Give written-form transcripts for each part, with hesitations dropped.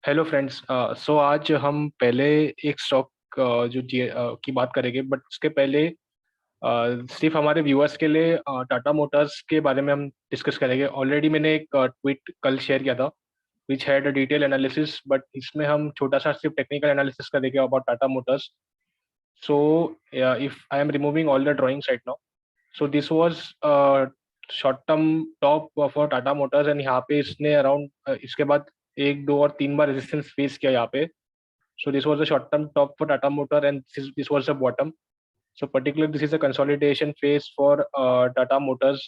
Hello friends. सो आज हम पहले एक स्टॉक जो जी की बात करेंगे, बट उसके पहले सिर्फ हमारे व्यूअर्स के लिए टाटा मोटर्स के बारे में हम डिस्कस करेंगे। ऑलरेडी मैंने एक ट्वीट कल शेयर किया था which had a detail analysis, but इसमें हम छोटा सा सिर्फ टेक्निकल एनालिसिस करेंगे about Tata motors. So if I am removing all the drawings right now, so this was short term top for Tata Motors, and यहाँ पे इसने अराउंड इसके बाद एक दो और तीन बार रेजिस्टेंस फेस किया यहाँ पे। So this was a short-term top for Tata Motor, and this was the bottom. So particularly this is a consolidation phase for Tata Motors.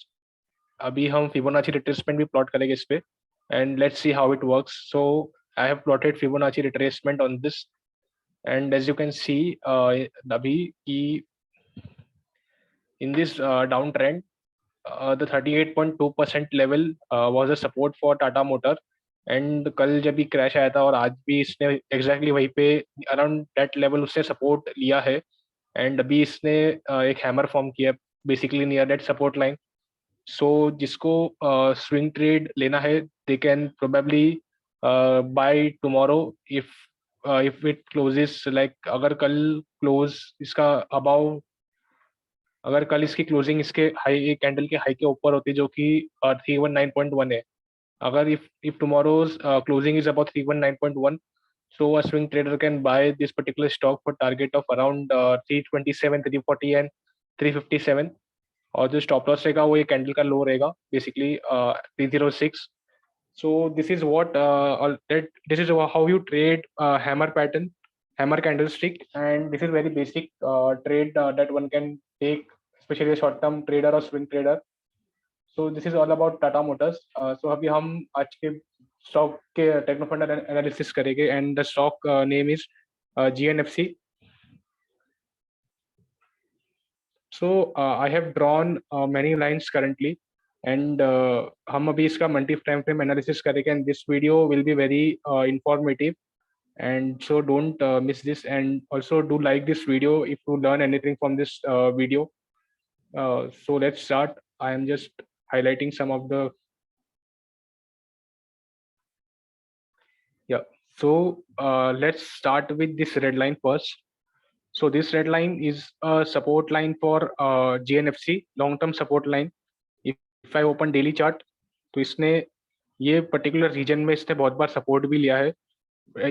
अभी हम Fibonacci retracement भी plot करेंगे इस पे, and let's see how it works. So I have plotted Fibonacci retracement on this, and as you can see, अभी कि in this downtrend, the 38.2% level was a support for Tata Motor. And कल जब भी crash आया था और आज भी इसने एग्जैक्टली वहीं पे अराउंड दैट लेवल उसने सपोर्ट लिया है। एंड अभी इसने एक हैमर फॉर्म किया basically near that support line. So जिसको स्विंग ट्रेड लेना है they can probably buy tomorrow if if it closes like, अगर कल क्लोज इसका अबाउ, अगर कल इसकी क्लोजिंग इसके हाई कैंडल के हाई के ऊपर होती जो कि 319.1 है। अगर if tomorrow's closing is about 319.1, so a swing trader can buy this particular stock for target of around 327, 340 and 357। और जो स्टॉप लॉस रहेगा वो ये कैंडल का लो रहेगा basically 306। so this is what this is how you trade hammer pattern, hammer candlestick, and this is very basic trade that one can take, especially a short term trader or swing trader। So this is all about Tata motors. So अभी हम आज के stock के techno fund analysis करेंगे, and the stock name is GNFC। So I have drawn many lines currently, and हम अभी इसका multi time frame analysis करेंगे, and this video will be very informative, and so don't miss this, and also do like this video if you learn anything from this video। So let's start. I am just highlighting some of the. Yeah. So let's start with this red line first. So this red line is a support line for GNFC, long-term support line. If I open daily chart, तो इसने ये particular reason में इसने बहुत बार support भी लिया है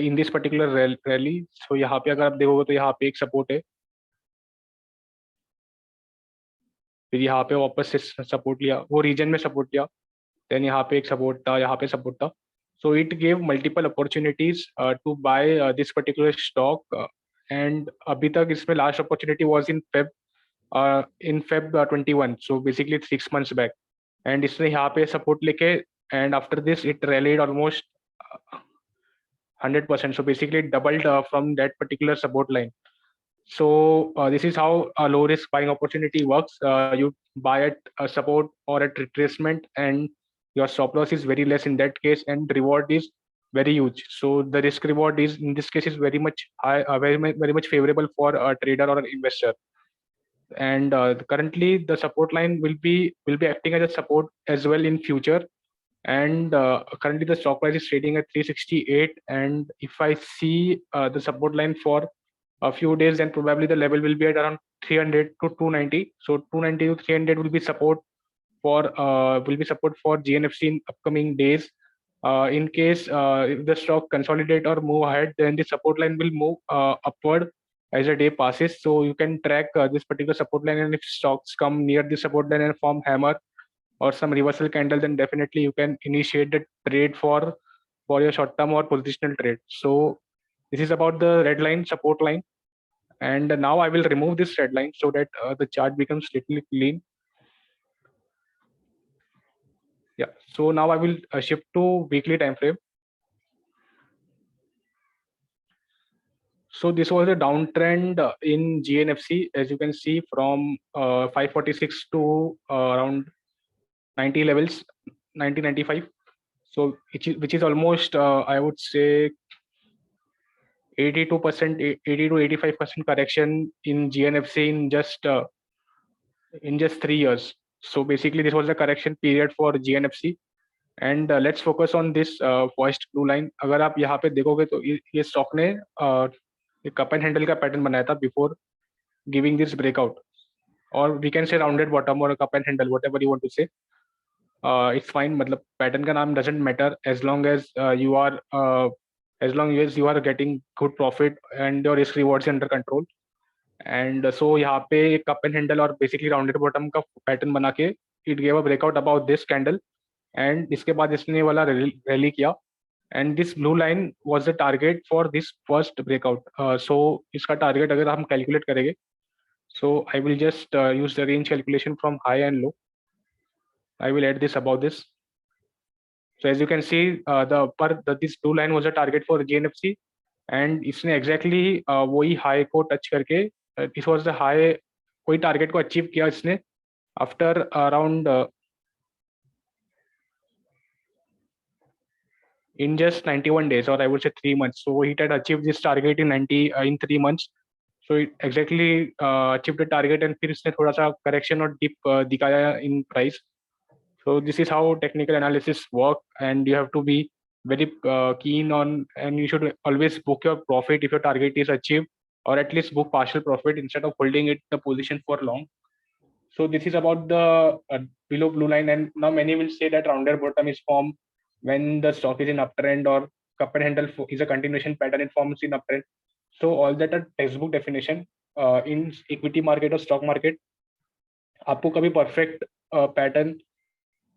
इन this particular rally. सो यहाँ पे अगर आप देखोगे तो यहाँ पे एक सपोर्ट है, फिर यहाँ पे वापस से सपोर्ट लिया, वो रीजन में सपोर्ट लिया, देन यहाँ पे एक सपोर्ट था, यहाँ पे सपोर्ट था। So it gave multiple opportunities to buy this particular stock, and अभी तक इसमें last opportunity was in Feb 21, so basically 6 months back. And इसने यहाँ पे सपोर्ट लेके, and after this it rallied almost 100%, so basically it doubled from that particular support line। So this is how a low risk buying opportunity works. You buy at a support or at retracement, and your stop loss is very less in that case, and reward is very huge. So the risk reward is in this case is very much high, very much favorable for a trader or an investor। And currently the support line will be acting as a support as well in future, and currently the stock price is trading at 368, and if I see the support line for a few days, then probably the level will be at around 300 to 290। So 290 to 300 will be support for GNFC in upcoming days। In case if the stock consolidate or move ahead, then the support line will move upward as the day passes. So you can track this particular support line, and if stocks come near the support line and form hammer or some reversal candle, then definitely you can initiate the trade for your short term or positional trade। So this is about the red line, support line, and now I will remove this red line so that the chart becomes little clean। Yeah, so now I will shift to weekly time frame। So this was a downtrend in GNFC, as you can see, from 546 to around 90 levels, 1995। So which is almost I would say 82%, 80 to 85% correction in GNFC in just 3 years। So basically this was the correction period for GNFC, and let's focus on this first blue line. अगर आप यहाँ पे देखोगे तो ये stock ने cup and handle का pattern बनाया था बिफोर गिविंग दिस ब्रेकआउट, और we can say rounded bottom और cup and handle, whatever you want to say. It's fine, मतलब पैटर्न का नाम doesn't matter as long as you are as long as you are getting good profit and your risk rewards under control. And so यहाँ पे एक cup and handle और basically rounded bottom का pattern बना के it gave a breakout about this candle, and इसके बाद इसने वाला रैली किया, and this blue line was the target for this first breakout. So इसका टारगेट अगर हम कैलकुलेट करेंगे, so I will just use the range calculation from high and low. I will add this about this. So as you can see, this blue line was a target for GNFC, and इसने exactly वही high को touch करके this was the high, कोई target को achieve किया इसने after around in just 91 days, or I would say 3 months. So it had achieved this target in 3 months. So it exactly achieved the target, and फिर इसने थोड़ा सा correction और dip दिखाया in price. So this is how technical analysis work, and you have to be very keen on, and you should always book your profit if your target is achieved, or at least book partial profit instead of holding it the position for long. So this is about the below blue line, and now many will say that rounded bottom is formed when the stock is in uptrend, or cup and handle is a continuation pattern, it forms in uptrend. So all that are textbook definition. In equity market or stock market, आपको कभी perfect pattern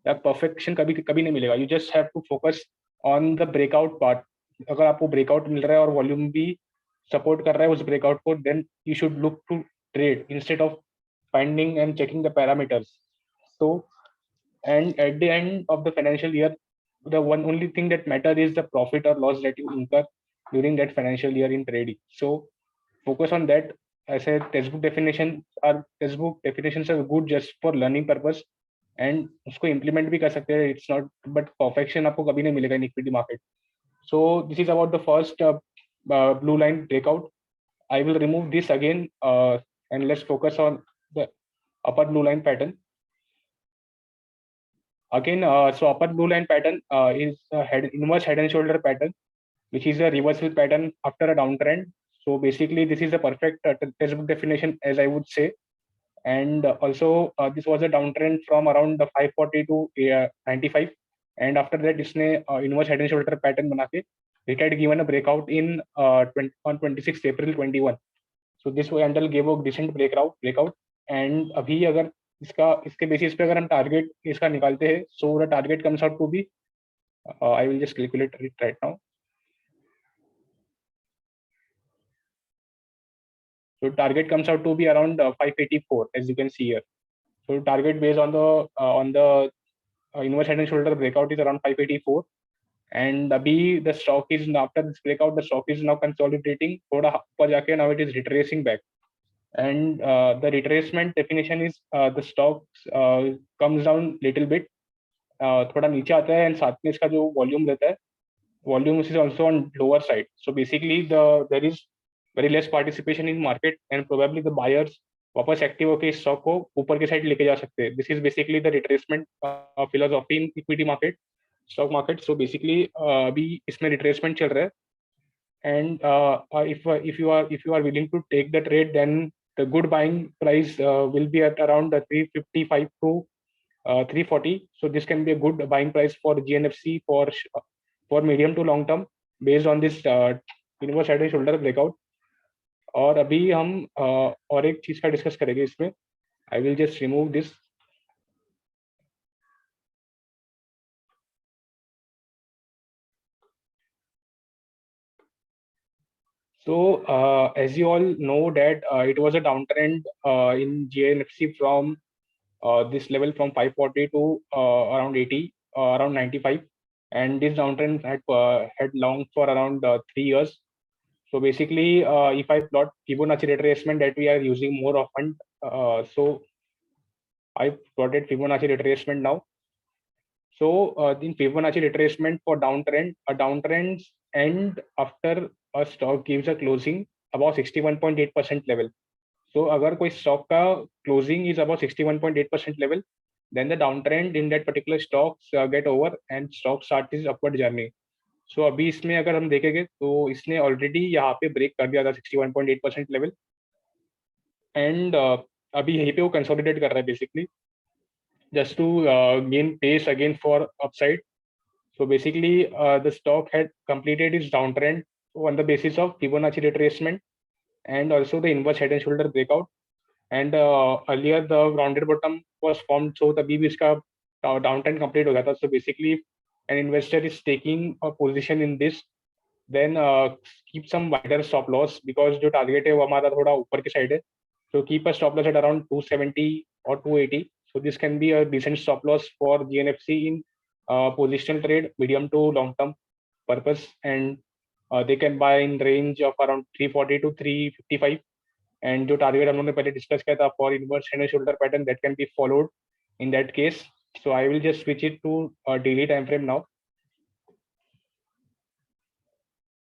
या perfection कभी कभी नहीं मिलेगा. You just have to focus on the breakout part. अगर आपको breakout मिल रहा है और वॉल्यूम भी सपोर्ट कर रहा है उस ब्रेकआउट को, then you should look to trade instead of finding and checking the parameters. So and at the end of the financial year, the one only thing that matters is the profit or loss that you incur during that financial year in trading. So focus on that. I said textbook definitions are good just for learning purpose, and उसको implement भी कर सकते हैं. It's not, but perfection आपको कभी नहीं मिलेगा in equity market. So this is about the first blue line breakout. I will remove this again and let's focus on the upper blue line pattern again. So upper blue line pattern is a inverse head and shoulder pattern, which is a reversal pattern after a downtrend. So basically this is a perfect textbook definition, as I would say. And also this was a downtrend from around the 540 to 95, and after that इसने inverse head and shoulder pattern बना के it had given a breakout in on 26th April 21. So this candle gave a decent breakout. And अभी अगर इसके basis पे अगर हम target इसका निकालते हैं, so the target comes out to be I will just calculate it right now. So target comes out to be around 584, as you can see here. So target based on the inverse head and shoulder breakout is around 584, and abhi the stock is now, after this breakout, the stock is now consolidating. थोड़ा ऊपर जाके now it is retracing back, and the retracement definition is the stock comes down little bit, थोड़ा नीचे आता है, and साथ में इसका जो volume रहता है, volume is also on lower side. So basically there is very less participation in market, and probably the buyers वापस एक्टिव होकर इस स्टॉक को ऊपर के साइड लेके जा सकते हैं. This is basically the retracement philosophy in equity market, stock market. So basically अभी इसमें रिट्रेसमेंट चल रहा है, and if you are willing to take the trade, then the good buying price will be at around 355 to 340. So this can be a good buying price for GNFC for medium to long term based on this inverse head and shoulder breakout. और अभी हम और एक चीज का discuss करेंगे इसमें. आई will just remove this. So as you all know that it was a downtrend in GNFC from this level from 540 to around 80, around 95, and this downtrend had long for around 3 years. So basically, if I plot Fibonacci retracement that we are using more often, so I plotted Fibonacci retracement now. So in Fibonacci retracement for downtrend, a downtrend end after a stock gives a closing about 61.8% level. So अगर कोई stock का closing is about 61.8% level, then the downtrend in that particular stocks get over and stock start its upward journey. सो अभी इसमें अगर हम देखेंगे तो इसने ऑलरेडी यहाँ पे ब्रेक कर दिया था 61.8% लेवल एंड अभी यहीं पे वो कंसोलिडेट कर रहा है basically just to gain pace again for upside. So basically, the stock had completed its downtrend on the basis of Fibonacci retracement and also the inverse head and shoulder breakout. And earlier the rounded bottom was formed, so तभी भी इसका downtrend complete हो गया था. So basically, an investor is taking a position in this, then keep some wider stop loss because जो target है वो हमारा थोड़ा ऊपर की side है. So keep a stop loss at around 270 or 280. So this can be a decent stop loss for GNFC in positional trade, medium to long term purpose, and they can buy in range of around 340 to 355. And जो target हम लोगों ने पहले discuss किया था for inverse head and shoulder pattern, that can be followed in that case. So I will just switch it to a daily time frame now.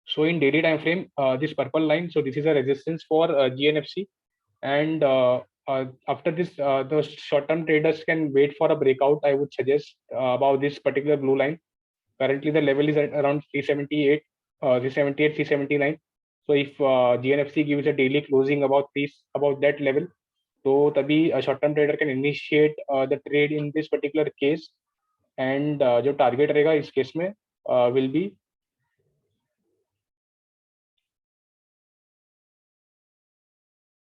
So in daily time frame, this purple line, so this is a resistance for GNFC, and after this, the short-term traders can wait for a breakout. I would suggest about this particular blue line. Currently, the level is at around 378, 379. So if GNFC gives a daily closing about that level, so तभी a short-term trader can initiate the trade in this particular case, and जो target रहेगा इस case में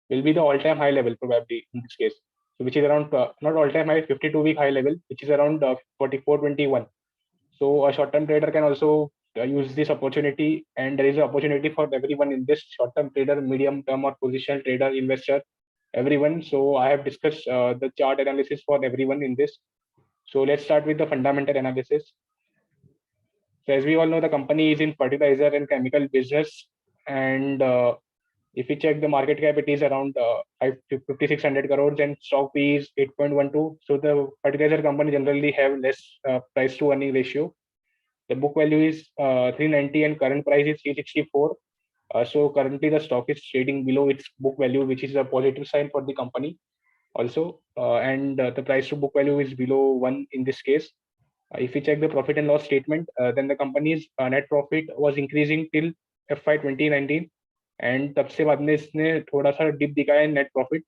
will be the all-time high level probably in this case. So which is around not all-time high, 52-week high level, which is around 44.21. So a short-term trader can also use this opportunity, and there is an opportunity for everyone in this short-term trader, medium-term or positional trader, investor, everyone. So I have discussed the chart analysis for everyone in this. So let's start with the fundamental analysis. So as we all know, the company is in fertilizer and chemical business, and if we check the market cap, it is around 5,600 crores and stock P is 8.12. So the fertilizer company generally have less price to earning ratio. The book value is 390 and current price is 364. So currently the stock is trading below its book value, which is a positive sign for the company also. And the price to book value is below 1 in this case. If we check the profit and loss statement, then the company's net profit was increasing till FY 2019. And तब से बाद में इसने थोड़ा सा dip दिखाया है net profit.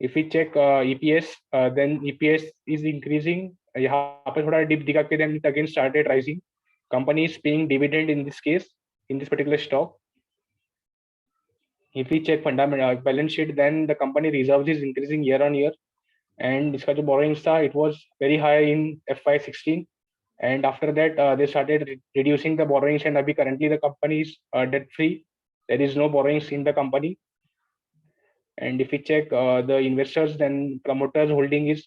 If we check EPS, then EPS is increasing. यहाँ पे थोड़ा डिप दिखा के then again started rising. Company is paying dividend in this case, in this particular stock. If we check fundamental balance sheet, then the company reserves is increasing year on year. And इसका जो borrowings था, it was very high in FY16, and after that they started reducing the borrowings, and abhi currently the company is debt free. There is no borrowings in the company. And if we check the investors, then promoters holding is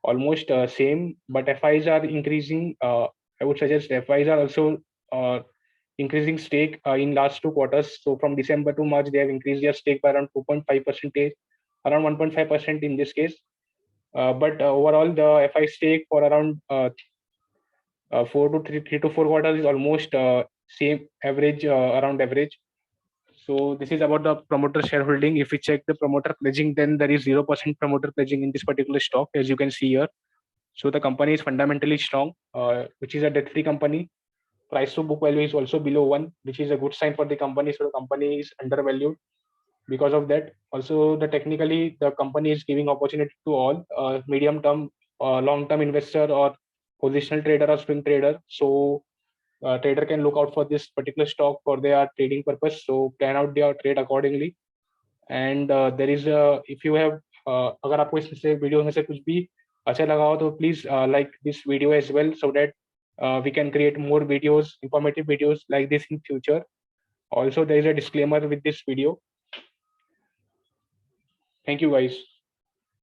almost same, but FIs are increasing. I would suggest FIs are also increasing stake in last 2 quarters. So from December to March, they have increased their stake by around 2.5%, around 1.5% in this case. But overall, the FI stake for around 3 to 4 quarters is almost same average, around average. So this is about the promoter shareholding. If we check the promoter pledging, then there is 0% promoter pledging in this particular stock, as you can see here. So the company is fundamentally strong, which is a debt-free company. Price to book value is also below 1, which is a good sign for the company. So the company is undervalued because of that. Also, technically, the company is giving opportunity to all medium-term, long-term investor or positional trader or swing trader. So trader can look out for this particular stock for their trading purpose. So plan out their trade accordingly. And there is if you have अगर आपको इससे video में से कुछ भी अच्छा लगा हो तो please like this video as well, so that we can create more videos, informative videos like this in future. Also, there is a disclaimer with this video. Thank you guys.